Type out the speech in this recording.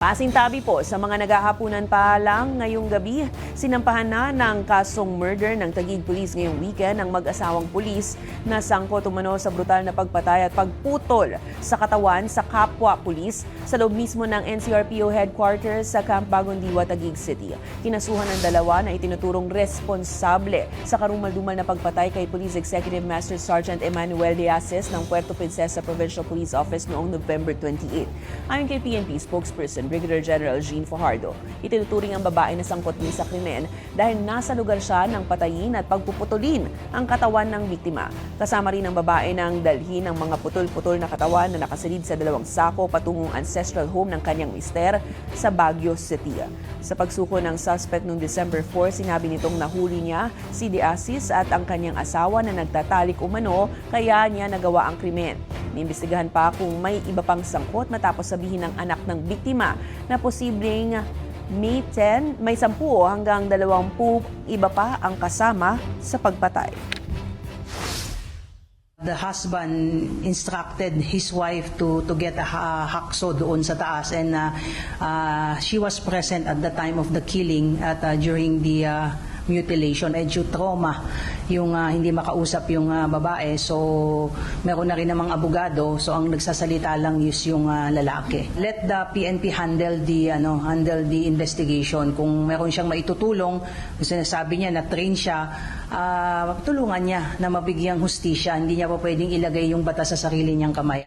Pasintabi po sa mga naghahapunan pa lang ngayong gabi, sinampahan na ng kasong murder ng Taguig Police ngayong weekend ang mag-asawang pulis na sangkot umano sa brutal na pagpatay at pagputol sa katawan sa kapwa pulis sa loob mismo ng NCRPO headquarters sa Camp Bagong Diwa, Taguig City. Kinasuhan ng dalawa na itinuturong responsable sa karumal-dumal na pagpatay kay Police Executive Master Sergeant Emmanuel Diases ng Puerto Princesa Provincial Police Office noong November 28. Ayon kay PNP spokesperson Brigadier General Jean Fajardo, itinuturing ang babae na sangkot din sa krimen dahil nasa lugar siya ng patayin at pagpuputulin ang katawan ng biktima. Kasama rin ang babae ng dalhin ng mga putol-putol na katawan na nakasilid sa dalawang sako patungong ancestral home ng kanyang mister sa Baguio City. Sa pagsuko ng suspect noong December 4, sinabi nitong nahuli niya si Diasis at ang kanyang asawa na nagtatalik umano kaya niya nagawa ang krimen. Niimbestigahan pa kung may iba pang sangkot matapos sabihin ng anak ng biktima na posibleng may 10 hanggang 20 iba pa ang kasama sa pagpatay. The husband instructed his wife to get a hakso doon sa taas, and she was present at the time of the killing at during the mutilation. Medyo trauma yung hindi makausap yung babae, so meron na rin namang abogado, so ang nagsasalita lang is yung lalaki. Let the PNP handle the investigation. Kung meron siyang maitutulong, sinasabi niya na train siya, tulungan niya na mabigyang hustisya. Hindi niya pa pwedeng ilagay yung batas sa sarili niyang kamay.